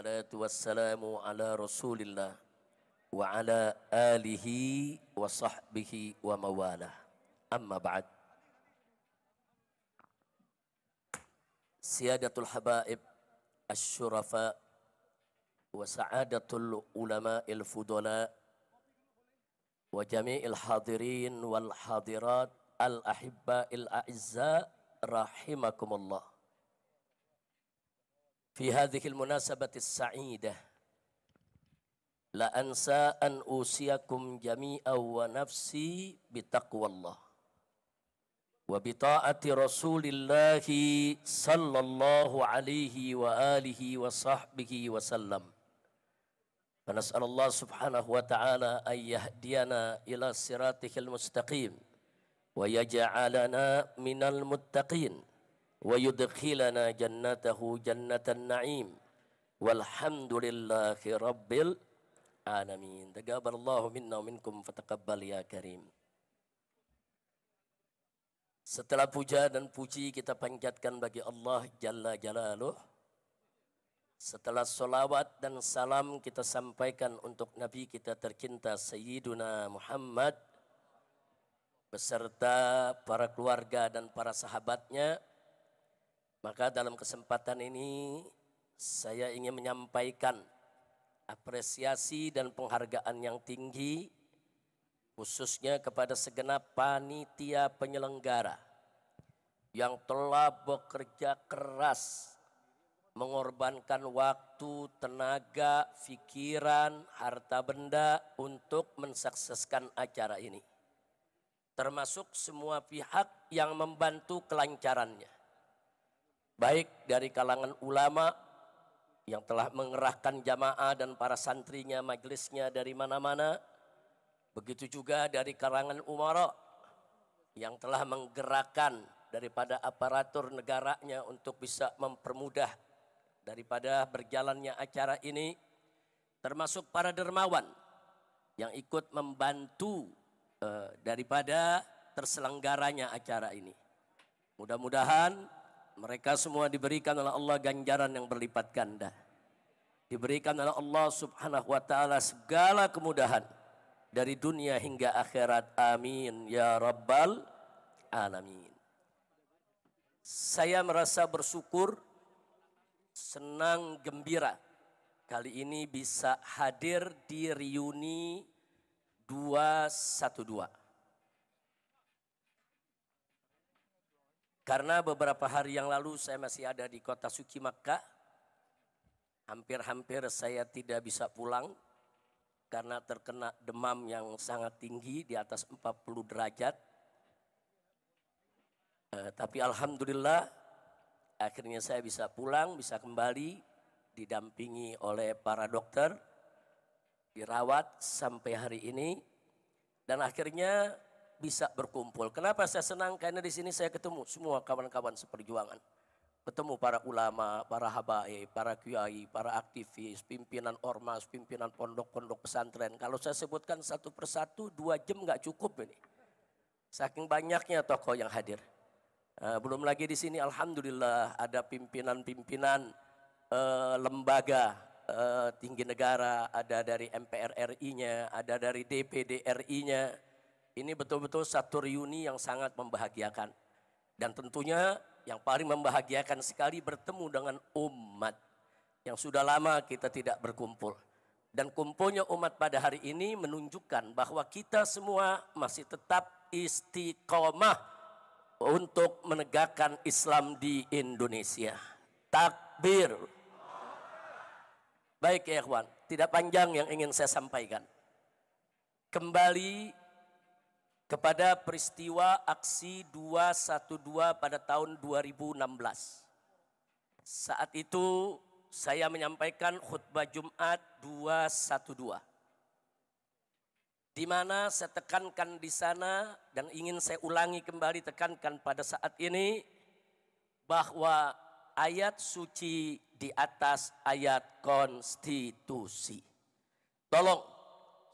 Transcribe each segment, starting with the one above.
Wassalatu wassalamu ala rasulillah wa ala alihi wa sahbihi wa mawalah. Amma ba'd. Siyadatul habaib asy-syurafa wa sa'adatul ulama'il fudala wa jami'il hadirin wal hadirat al-ahibba'il a'izza rahimakumullah. Fi hadhihi al-munasabati as-sa'iddah la ansa an usiyakum jami'an wa nafsi bitaqwallah wa bita'ati rasulillahi sallallahu alaihi wa alihi wa sahbihi wa sallam. Wa nas'alullah subhanahu wa ta'ala an yahdiyana ila siratihil mustaqim wa yaj'alana minal muttaqin wa yudkhilana jannatahu jannatan na'im walhamdulillahi rabbil alamin. Taqabbalallahu minna wa minkum fataqabbal ya karim. Setelah puja dan puji kita panjatkan bagi Allah Jalla Jalaluh. Setelah solawat dan salam kita sampaikan untuk Nabi kita tercinta Sayyiduna Muhammad beserta para keluarga dan para sahabatnya. Maka dalam kesempatan ini saya ingin menyampaikan apresiasi dan penghargaan yang tinggi khususnya kepada segenap panitia penyelenggara yang telah bekerja keras mengorbankan waktu, tenaga, pikiran, harta benda untuk mensukseskan acara ini. Termasuk semua pihak yang membantu kelancarannya. Baik dari kalangan ulama yang telah mengerahkan jamaah dan para santrinya, majelisnya dari mana-mana. Begitu juga dari kalangan umara yang telah menggerakkan daripada aparatur negaranya untuk bisa mempermudah daripada berjalannya acara ini. Termasuk para dermawan yang ikut membantu daripada terselenggaranya acara ini. Mudah-mudahan mereka semua diberikan oleh Allah ganjaran yang berlipat ganda. Diberikan oleh Allah subhanahu wa ta'ala segala kemudahan dari dunia hingga akhirat. Amin ya rabbal alamin. Saya merasa bersyukur, senang, gembira kali ini bisa hadir di reuni 212. Karena beberapa hari yang lalu saya masih ada di kota suci Makkah. Hampir-hampir saya tidak bisa pulang karena terkena demam yang sangat tinggi di atas 40 derajat. Tapi alhamdulillah akhirnya saya bisa pulang, bisa kembali didampingi oleh para dokter, dirawat sampai hari ini dan akhirnya bisa berkumpul. Kenapa saya senang? Karena di sini saya ketemu semua kawan-kawan seperjuangan. Ketemu para ulama, para habaib, para kiai, para aktivis, pimpinan ormas, pimpinan pondok-pondok pesantren. Kalau saya sebutkan satu persatu 2 jam nggak cukup ini. Saking banyaknya tokoh yang hadir. Belum lagi di sini alhamdulillah ada pimpinan-pimpinan lembaga tinggi negara, ada dari MPR RI-nya, ada dari DPD RI-nya. Ini betul-betul satu reuni yang sangat membahagiakan. Dan tentunya yang paling membahagiakan sekali bertemu dengan umat yang sudah lama kita tidak berkumpul. Dan kumpulnya umat pada hari ini menunjukkan bahwa kita semua masih tetap istiqomah untuk menegakkan Islam di Indonesia. Takbir. Baik ya ikhwan, tidak panjang yang ingin saya sampaikan. Kembali kepada peristiwa aksi 212 pada tahun 2016. Saat itu saya menyampaikan khutbah Jumat 212. Di mana saya tekankan di sana dan ingin saya ulangi kembali tekankan pada saat ini bahwa ayat suci di atas ayat konstitusi. Tolong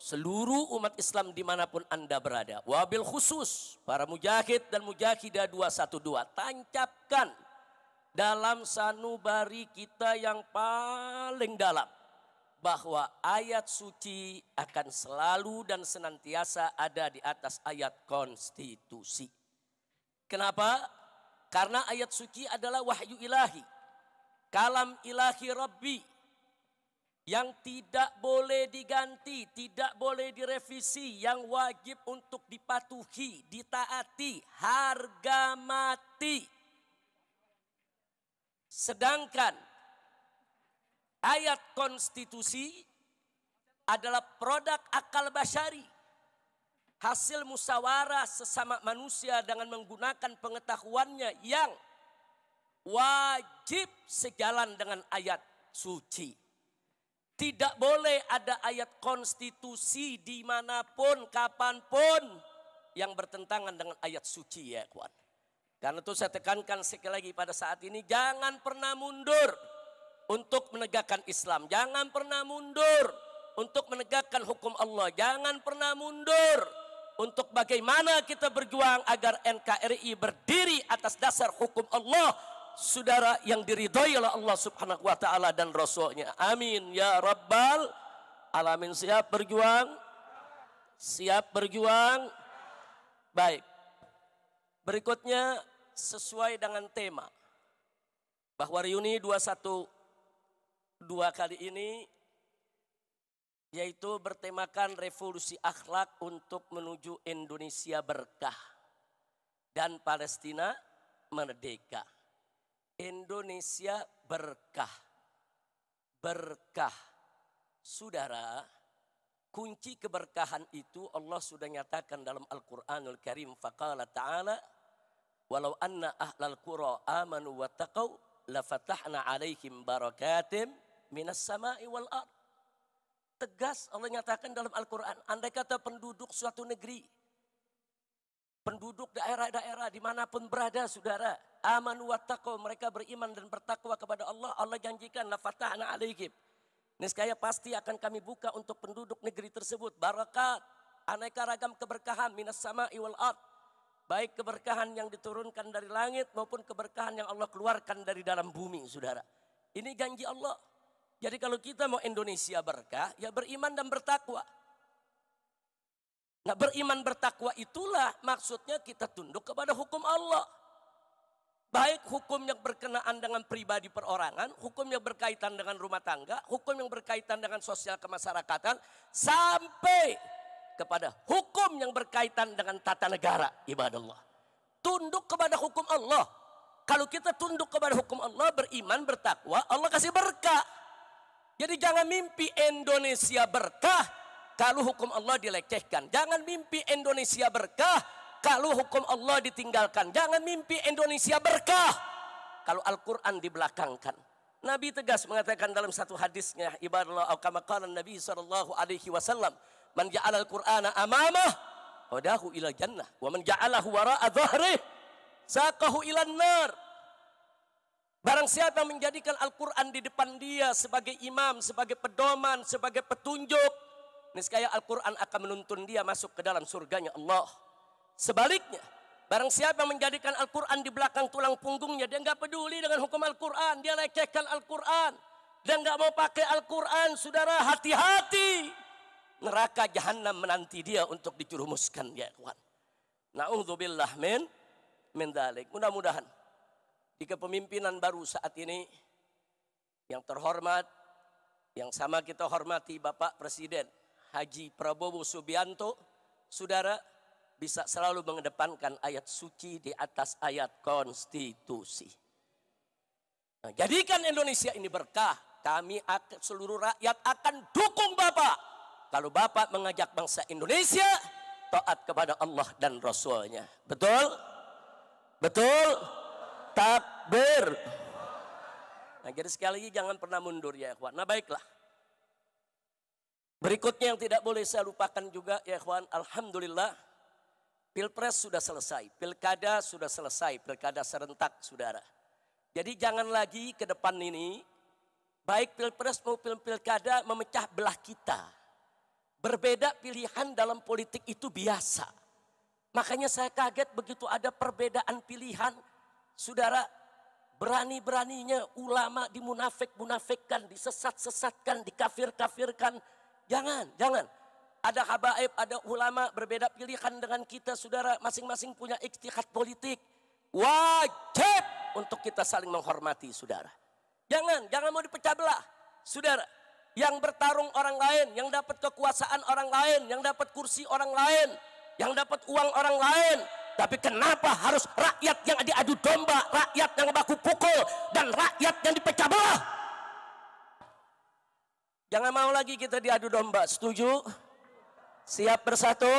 seluruh umat Islam dimanapun Anda berada, wabil khusus para mujahid dan mujahidah 212, tancapkan dalam sanubari kita yang paling dalam, bahwa ayat suci akan selalu dan senantiasa ada di atas ayat konstitusi. Kenapa? Karena ayat suci adalah wahyu ilahi, kalam ilahi Rabbi, yang tidak boleh diganti, tidak boleh direvisi, yang wajib untuk dipatuhi, ditaati, harga mati. Sedangkan ayat konstitusi adalah produk akal basyari, hasil musyawarah sesama manusia dengan menggunakan pengetahuannya yang wajib sejalan dengan ayat suci. Tidak boleh ada ayat konstitusi dimanapun, kapanpun yang bertentangan dengan ayat suci, ya kawan. Karena itu saya tekankan sekali lagi pada saat ini, jangan pernah mundur untuk menegakkan Islam. Jangan pernah mundur untuk menegakkan hukum Allah. Jangan pernah mundur untuk bagaimana kita berjuang agar NKRI berdiri atas dasar hukum Allah, saudara, yang diridhoi oleh Allah Subhanahu wa taala dan Rasul-Nya. Amin ya rabbal alamin. Siap berjuang? Siap berjuang? Baik. Berikutnya sesuai dengan tema bahwa reuni 212 kali ini yaitu bertemakan revolusi akhlak untuk menuju Indonesia berkah dan Palestina merdeka. Indonesia berkah. Berkah. Saudara, kunci keberkahan itu Allah sudah nyatakan dalam Al-Quranul Karim. Faqala ta'ala, walau anna ahlal qura amanu wa taqaw lafatahna alaihim barakatim minas sama'i wal ard. Tegas Allah nyatakan dalam Al-Quran, andai kata penduduk suatu negeri, penduduk daerah-daerah dimanapun berada, saudara, amanu wa taqaw, mereka beriman dan bertakwa kepada Allah, Allah janjikan lafatahna alaihim, niscaya pasti akan kami buka untuk penduduk negeri tersebut barakat, aneka ragam keberkahan minas sama'i wal ard, baik keberkahan yang diturunkan dari langit maupun keberkahan yang Allah keluarkan dari dalam bumi, saudara. Ini janji Allah. Jadi kalau kita mau Indonesia berkah, ya beriman dan bertakwa. Nah, beriman bertakwa itulah maksudnya kita tunduk kepada hukum Allah. Baik hukum yang berkenaan dengan pribadi perorangan, hukum yang berkaitan dengan rumah tangga, hukum yang berkaitan dengan sosial kemasyarakatan, sampai kepada hukum yang berkaitan dengan tata negara, ibadallah. Tunduk kepada hukum Allah. Kalau kita tunduk kepada hukum Allah, beriman, bertakwa, Allah kasih berkah. Jadi jangan mimpi Indonesia berkah kalau hukum Allah dilecehkan. Jangan mimpi Indonesia berkah kalau hukum Allah ditinggalkan. Jangan mimpi Indonesia berkah kalau Al-Quran dibelakangkan. Nabi tegas mengatakan dalam satu hadisnya, ibadallah, kama qala Nabi SAW, man ja'ala al-Qur'ana amamah hadahu ila jannah wa man ja'alahu wara'a dhahrih saqahu ila nar. Barang siapa yang menjadikan Al-Quran di depan dia sebagai imam, sebagai pedoman, sebagai petunjuk, niscaya Al-Quran akan menuntun dia masuk ke dalam surganya Allah. Sebaliknya, barang siapa yang menjadikan Al-Quran di belakang tulang punggungnya, dia nggak peduli dengan hukum Al-Quran, dia lecehkan Al-Quran, dia nggak mau pakai Al-Quran, saudara, hati-hati. Neraka jahanam menanti dia untuk dijerumuskan, ya kawan. Na'udzubillah min dzalik. Mudah-mudahan di kepemimpinan baru saat ini yang terhormat, yang sama kita hormati Bapak Presiden Haji Prabowo Subianto, saudara, bisa selalu mengedepankan ayat suci di atas ayat konstitusi. Nah, jadikan Indonesia ini berkah. Kami seluruh rakyat akan dukung Bapak. Kalau Bapak mengajak bangsa Indonesia taat kepada Allah dan Rasul-Nya. Betul? Betul? Takbir. Nah, jadi sekali lagi jangan pernah mundur, ya ikhwan. Nah, baiklah. Berikutnya yang tidak boleh saya lupakan juga, ya ikhwan, alhamdulillah Pilpres sudah selesai, pilkada sudah selesai, pilkada serentak, saudara. Jadi jangan lagi ke depan ini, baik pilpres maupun pilkada memecah belah kita. Berbeda pilihan dalam politik itu biasa. Makanya saya kaget begitu ada perbedaan pilihan, saudara, Berani-beraninya ulama dimunafik-munafikkan, disesat-sesatkan, dikafir-kafirkan. Jangan. Ada habaib, ada ulama berbeda pilihan dengan kita, saudara. Masing-masing punya ijtihad politik. Wajib untuk kita saling menghormati, saudara. Jangan mau dipecah belah, saudara. Yang bertarung orang lain, yang dapat kekuasaan orang lain, yang dapat kursi orang lain, yang dapat uang orang lain. Tapi kenapa harus rakyat yang diadu domba, rakyat yang baku pukul, dan rakyat yang dipecah belah? Jangan mau lagi kita diadu domba, setuju? Siap bersatu?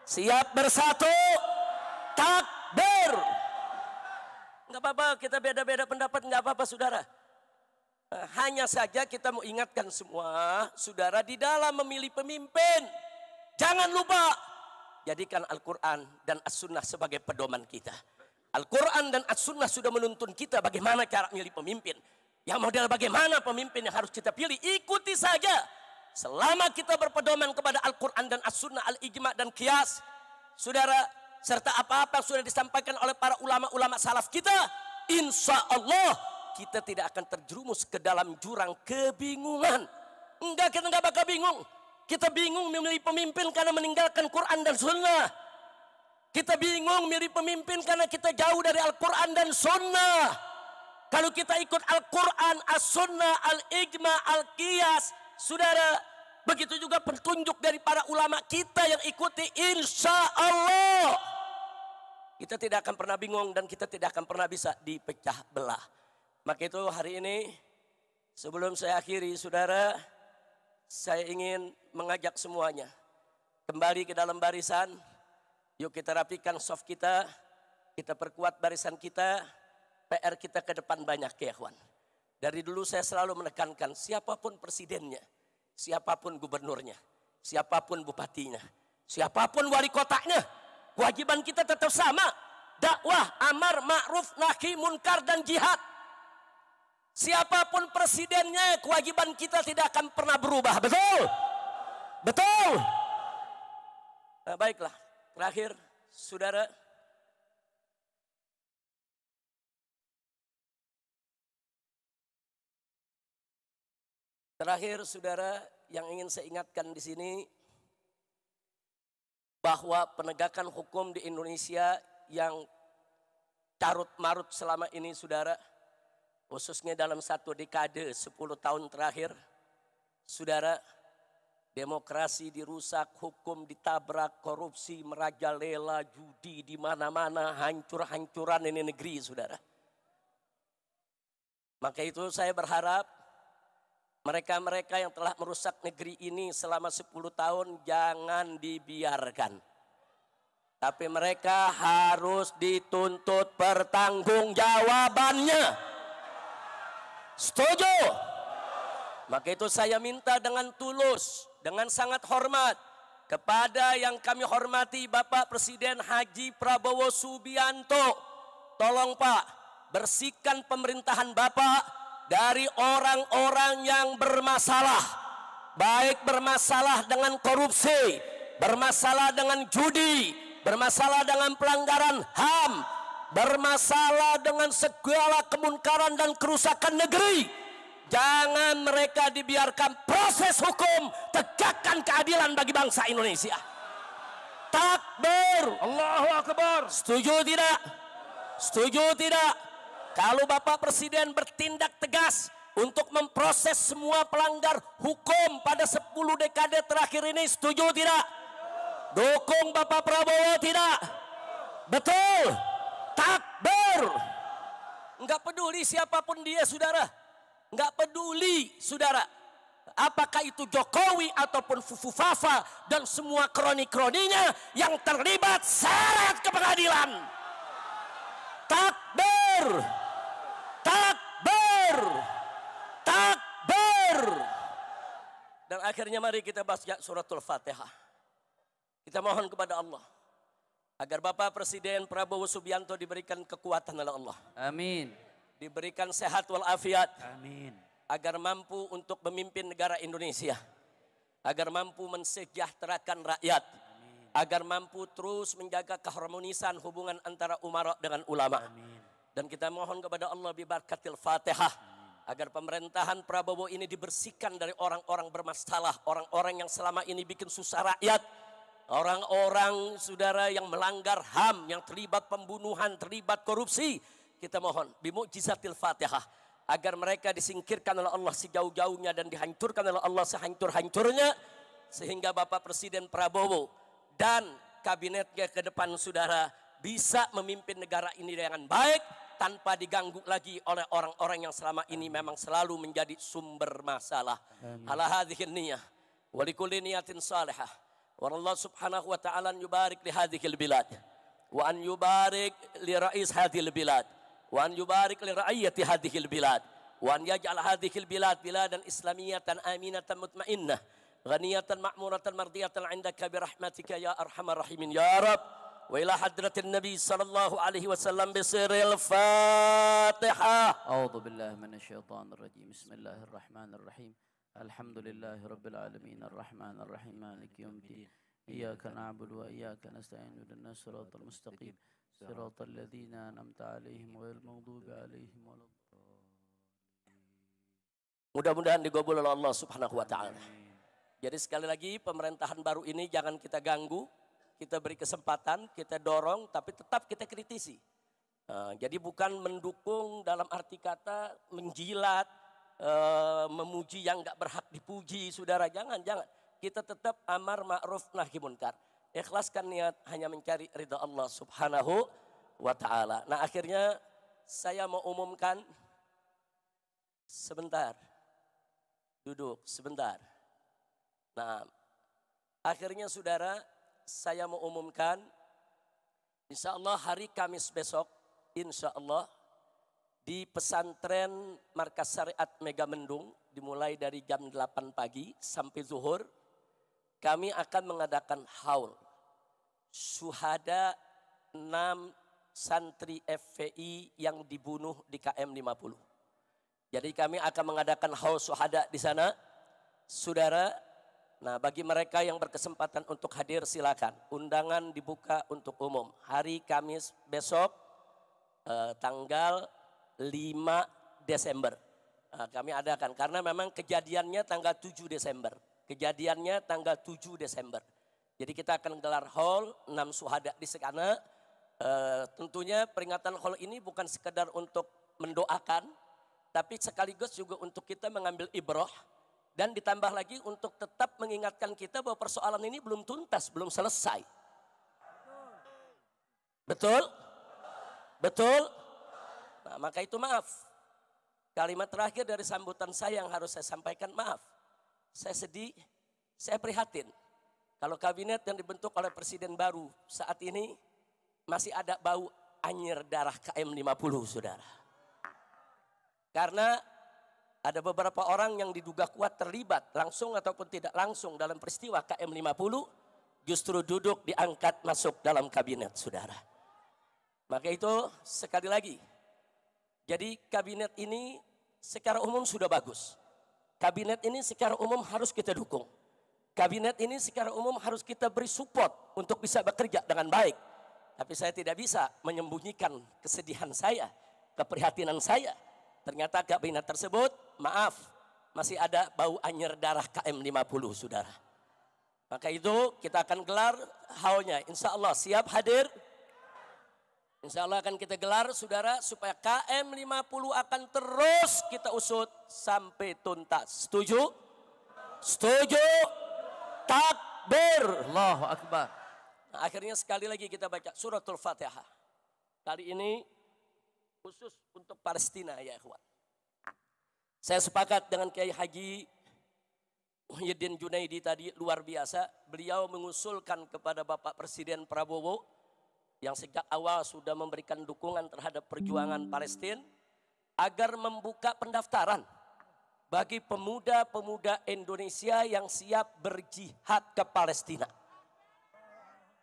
Siap bersatu? Takbir! Enggak apa-apa, kita beda-beda pendapat, enggak apa-apa, saudara. Hanya saja kita mau ingatkan semua, saudara, di dalam memilih pemimpin, jangan lupa jadikan Al-Quran dan As-Sunnah sebagai pedoman kita. Al-Quran dan As-Sunnah sudah menuntun kita bagaimana cara memilih pemimpin. Yang model bagaimana pemimpin yang harus kita pilih, ikuti saja. Selama kita berpedoman kepada Al-Quran dan As-Sunnah, Al-Ijma' dan Qiyas, saudara, serta apa-apa yang sudah disampaikan oleh para ulama-ulama salaf kita, insya Allah kita tidak akan terjerumus ke dalam jurang kebingungan. Enggak, kita enggak bakal bingung. Kita bingung memilih pemimpin karena meninggalkan Quran dan Sunnah. Kita bingung memilih pemimpin karena kita jauh dari Al-Quran dan Sunnah. Kalau kita ikut Al-Quran, As-Sunnah, Al-Ijma', Al-Qiyas, saudara, begitu juga petunjuk dari para ulama kita yang ikuti, insya Allah kita tidak akan pernah bingung dan kita tidak akan pernah bisa dipecah belah. Maka itu hari ini, sebelum saya akhiri, saudara, saya ingin mengajak semuanya kembali ke dalam barisan. Yuk kita rapikan soft kita perkuat barisan kita. PR kita ke depan banyak, ya ikhwan. Dari dulu saya selalu menekankan, siapapun presidennya, siapapun gubernurnya, siapapun bupatinya, siapapun wali kotanya, kewajiban kita tetap sama. Dakwah, amar, ma'ruf, nahi, munkar, dan jihad. Siapapun presidennya, kewajiban kita tidak akan pernah berubah. Betul? Betul? Nah, baiklah, terakhir, saudara. Terakhir, saudara, yang ingin saya ingatkan di sini, bahwa penegakan hukum di Indonesia yang carut-marut selama ini, saudara, khususnya dalam satu dekade 10 tahun terakhir, saudara, demokrasi dirusak, hukum ditabrak, korupsi merajalela, judi di mana-mana, hancur-hancuran ini negeri, saudara. Maka itu saya berharap mereka-mereka yang telah merusak negeri ini selama 10 tahun jangan dibiarkan. Tapi mereka harus dituntut pertanggungjawabannya. Setuju? Maka itu saya minta dengan tulus, dengan sangat hormat kepada yang kami hormati Bapak Presiden Haji Prabowo Subianto. Tolong Pak, bersihkan pemerintahan Bapak dari orang-orang yang bermasalah. Baik bermasalah dengan korupsi, bermasalah dengan judi, bermasalah dengan pelanggaran HAM, bermasalah dengan segala kemunkaran dan kerusakan negeri. Jangan mereka dibiarkan, proses hukum, tegakkan keadilan bagi bangsa Indonesia. Takbir. Allahu Akbar. Setuju tidak? Setuju tidak? Kalau Bapak Presiden bertindak tegas untuk memproses semua pelanggar hukum pada 10 dekade terakhir ini, setuju tidak? Dukung Bapak Prabowo tidak? Betul? Takbir. Enggak peduli siapapun dia, saudara. Enggak peduli, saudara. Apakah itu Jokowi ataupun Fufu Fafa dan semua kroni-kroninya yang terlibat seret ke pengadilan. Takbir. Takbir. Takbir. Dan akhirnya mari kita baca suratul Fatihah. Kita mohon kepada Allah agar Bapak Presiden Prabowo Subianto diberikan kekuatan oleh Allah. Amin. Diberikan sehat walafiat. Amin. Agar mampu untuk memimpin negara Indonesia. Agar mampu mensejahterakan rakyat. Amin. Agar mampu terus menjaga keharmonisan hubungan antara umara dengan ulama. Amin. Dan kita mohon kepada Allah bibarakatil Fatihah agar pemerintahan Prabowo ini dibersihkan dari orang-orang bermasalah, orang-orang yang selama ini bikin susah rakyat, orang-orang saudara yang melanggar HAM, yang terlibat pembunuhan, terlibat korupsi. Kita mohon bimu'jizatil Fatihah agar mereka disingkirkan oleh Allah sejauh-jauhnya dan dihancurkan oleh Allah sehancur-hancurnya, sehingga Bapak Presiden Prabowo dan kabinetnya ke depan saudara bisa memimpin negara ini dengan baik tanpa diganggu lagi oleh orang-orang yang selama ini memang selalu menjadi sumber masalah. Ala hadhihi niyah wa likulli niyatin salihah. Wa Allah subhanahu wa ta'ala yubarik li hadhil bilad wa an yubarik li rais hadhil bilad wa an yubarik li ra'iyyati hadhil bilad wa an yaj'al hadhil bilad biladan islamiyatan aminatan mutmainnah ghaniyatan ma'muratan mardiyatan 'indaka bi rahmatika ya arhamar rahimin ya rab. Wa ila hadratin Nabi sallallahu alaihi wasallam bisiril Fatihah. A'udzu billahi minasyaitonir rajim. Bismillahirrahmanirrahim. Alhamdulillahi rabbil alamin arrahmanir rahim maliki yaumiddin. Iyyaka na'budu wa iyyaka nasta'in ihdinas siratal mustaqim. Siratal ladzina an'amta 'alaihim ghairil maghdubi 'alaihim waladdallin. Mudah-mudahan digabul oleh Allah Subhanahu wa taala. Jadi sekali lagi pemerintahan baru ini jangan kita ganggu. Kita beri kesempatan, kita dorong, tapi tetap kita kritisi. Jadi bukan mendukung dalam arti kata menjilat, memuji yang gak berhak dipuji, saudara. Jangan. Kita tetap amar ma'ruf nahi munkar. Ikhlaskan niat hanya mencari ridha Allah Subhanahu wa ta'ala. Nah akhirnya saya mau umumkan, sebentar, duduk sebentar. Nah akhirnya saudara, saya mau umumkan, insya Allah hari Kamis besok, insya Allah di pesantren Markas Syariat Megamendung, dimulai dari jam 8 pagi sampai zuhur, kami akan mengadakan haul syuhada 6 santri FPI yang dibunuh di KM 50. Jadi kami akan mengadakan haul syuhada di sana, saudara. Nah bagi mereka yang berkesempatan untuk hadir silakan. Undangan dibuka untuk umum. Hari Kamis besok tanggal 5 Desember. Kami adakan karena memang kejadiannya tanggal 7 Desember. Kejadiannya tanggal 7 Desember. Jadi kita akan gelar haul 6 syuhada di sana. Tentunya peringatan haul ini bukan sekedar untuk mendoakan, tapi sekaligus juga untuk kita mengambil ibrah. Dan ditambah lagi untuk tetap mengingatkan kita bahwa persoalan ini belum tuntas, belum selesai. Betul? Betul? Nah, maka itu maaf. Kalimat terakhir dari sambutan saya yang harus saya sampaikan, maaf. Saya sedih, saya prihatin. Kalau kabinet yang dibentuk oleh presiden baru saat ini masih ada bau anyir darah KM 50, saudara. Karena ada beberapa orang yang diduga kuat terlibat langsung ataupun tidak langsung dalam peristiwa KM 50 justru duduk diangkat masuk dalam kabinet, saudara. Maka itu sekali lagi, jadi kabinet ini secara umum sudah bagus. Kabinet ini secara umum harus kita dukung. Kabinet ini secara umum harus kita beri support untuk bisa bekerja dengan baik. Tapi saya tidak bisa menyembunyikan kesedihan saya, keprihatinan saya. Ternyata kabinet tersebut, maaf, masih ada bau anyir darah KM 50, saudara. Maka itu kita akan gelar haulnya. Insya Allah siap hadir. Insya Allah akan kita gelar, saudara, supaya KM 50 akan terus kita usut sampai tuntas. Setuju? Setuju? Takbir. Allahu Akbar. Nah, akhirnya sekali lagi kita baca suratul Fatihah. Kali ini khusus untuk Palestina ya ikhwan. Saya sepakat dengan Kiai Haji Muhyiddin Junaidi tadi, luar biasa. Beliau mengusulkan kepada Bapak Presiden Prabowo yang sejak awal sudah memberikan dukungan terhadap perjuangan Palestina agar membuka pendaftaran bagi pemuda-pemuda Indonesia yang siap berjihad ke Palestina.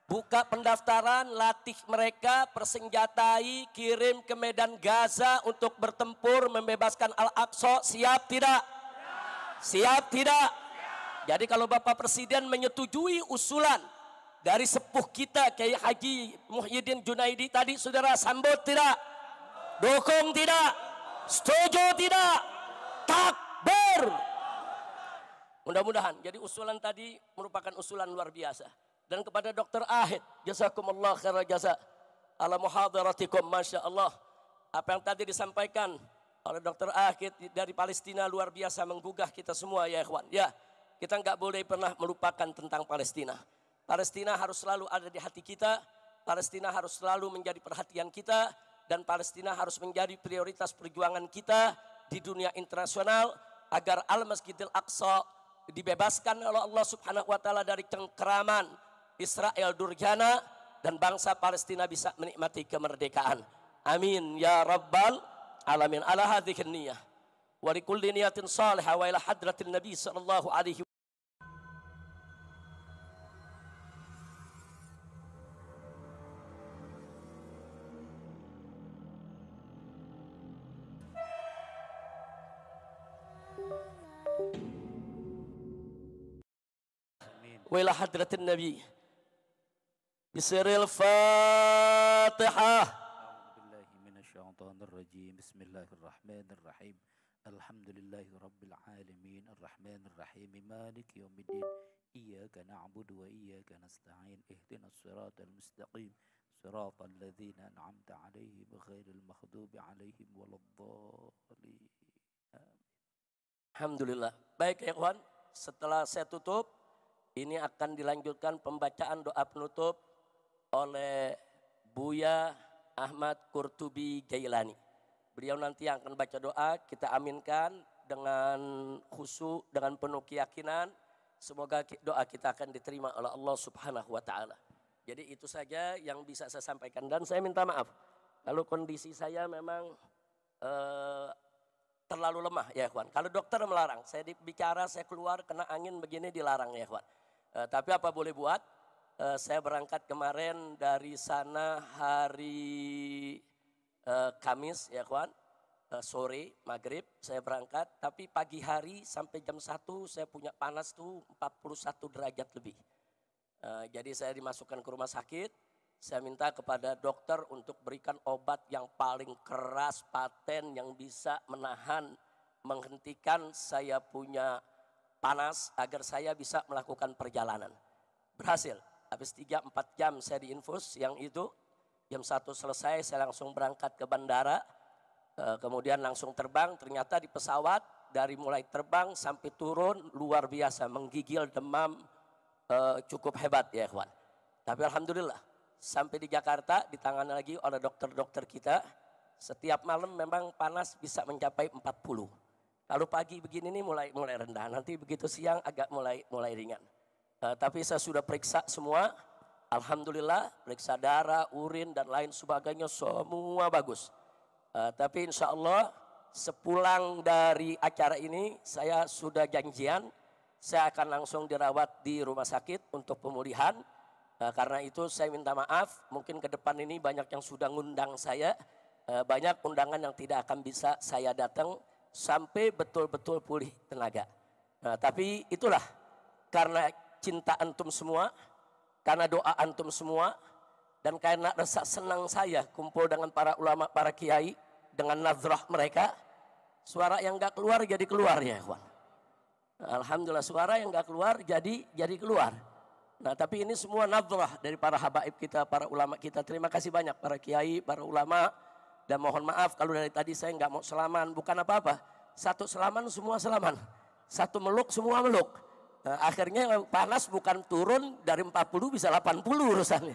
Buka pendaftaran, latih mereka, persenjatai, kirim ke medan Gaza untuk bertempur membebaskan Al-Aqsa. Siap tidak? Siap tidak? Jadi kalau Bapak Presiden menyetujui usulan dari sepuh kita Kiai Haji Muhyiddin Junaidi tadi, saudara sambut tidak? Dukung tidak? Setuju tidak? Takbir. Mudah-mudahan. Jadi usulan tadi merupakan usulan luar biasa. Dan kepada Dr. Ahid, jazakumullah khairal jasa ala muhadaratikum, masya Allah. Apa yang tadi disampaikan oleh Dr. Ahid dari Palestina luar biasa menggugah kita semua ya ikhwan. Ya, kita nggak boleh pernah melupakan tentang Palestina. Palestina harus selalu ada di hati kita. Palestina harus selalu menjadi perhatian kita. Dan Palestina harus menjadi prioritas perjuangan kita di dunia internasional agar Al-Masjidil Aqsa dibebaskan oleh Allah Subhanahu wa taala dari cengkeraman Israel Durjana dan bangsa Palestina bisa menikmati kemerdekaan. Amin ya rabbal alamin. Ala hadhihi niyah wa likulli niyatin salihah wa ila hadratin nabi sallallahu alaihi wa ila hadratin nabi. Bisiril Fatihah. A'udzubillahi minasyaitonir rajim. Bismillahirrahmanirrahim. Alhamdulillahi rabbil alamin arrahmanir rahim maliki yaumiddin. Iyyaka na'budu wa iyyaka nasta'in. Ihdinas siratal mustaqim. Siratal ladzina an'amta 'alaihim ghairil maghdubi 'alaihim waladdallin. Alhamdulillah. Baik ya ikhwan, setelah saya tutup, ini akan dilanjutkan pembacaan doa penutup oleh Buya Ahmad Qurtubi Jailani. Beliau nanti yang akan baca doa, kita aminkan dengan khusyuk, dengan penuh keyakinan. Semoga doa kita akan diterima oleh Allah Subhanahu wa taala. Jadi itu saja yang bisa saya sampaikan dan saya minta maaf kalau kondisi saya memang terlalu lemah ya ikhwan. Kalau dokter melarang, saya bicara, saya keluar kena angin begini dilarang ya ikhwan. Tapi apa boleh buat? Saya berangkat kemarin dari sana hari Kamis ya kawan, sore maghrib saya berangkat, tapi pagi hari sampai jam 1 saya punya panas tuh 41 derajat lebih. Jadi saya dimasukkan ke rumah sakit, saya minta kepada dokter untuk berikan obat yang paling keras, paten yang bisa menahan, menghentikan saya punya panas agar saya bisa melakukan perjalanan. Berhasil. Habis 3-4 jam saya diinfus yang itu. Jam 1 selesai saya langsung berangkat ke bandara. Kemudian langsung terbang. Ternyata di pesawat dari mulai terbang sampai turun luar biasa. Menggigil, demam, cukup hebat ya ikhwan. Tapi alhamdulillah sampai di Jakarta ditangani lagi oleh dokter-dokter kita. Setiap malam memang panas bisa mencapai 40. Kalau pagi begini nih mulai rendah. Nanti begitu siang agak mulai ringan. Tapi saya sudah periksa semua, alhamdulillah, periksa darah, urin dan lain sebagainya semua bagus. Tapi insya Allah sepulang dari acara ini saya sudah janjian, saya akan langsung dirawat di rumah sakit untuk pemulihan. Karena itu saya minta maaf, mungkin ke depan ini banyak yang sudah ngundang saya, banyak undangan yang tidak akan bisa saya datang sampai betul-betul pulih tenaga. Tapi itulah karena cinta antum semua, karena doa antum semua, dan karena rasa senang saya kumpul dengan para ulama, para kiai, dengan nazrah mereka, suara yang gak keluar jadi keluar ya ikhwan. Alhamdulillah suara yang gak keluar jadi keluar. Nah tapi ini semua nazrah dari para habaib kita, para ulama kita. Terima kasih banyak para kiai, para ulama, dan mohon maaf kalau dari tadi saya gak mau selaman, bukan apa-apa. Satu selaman semua selaman, satu meluk semua meluk. Akhirnya panas bukan turun dari 40 bisa 80 urusannya.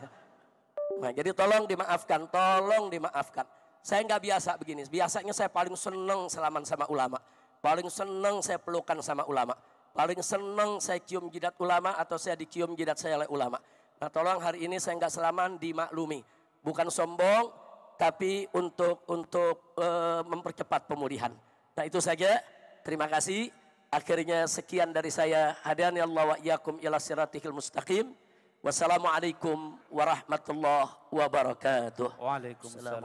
Nah jadi tolong dimaafkan, tolong dimaafkan. Saya nggak biasa begini, biasanya saya paling seneng salaman sama ulama. Paling seneng saya pelukan sama ulama. Paling seneng saya cium jidat ulama atau saya dicium jidat saya oleh ulama. Nah tolong hari ini saya nggak salaman, dimaklumi. Bukan sombong, tapi untuk mempercepat pemulihan. Nah itu saja, terima kasih. Akhirnya sekian dari saya. Hadani Allah wa iyyakum ila siratil mustaqim. Wassalamualaikum warahmatullahi wabarakatuh. Waalaikumsalam.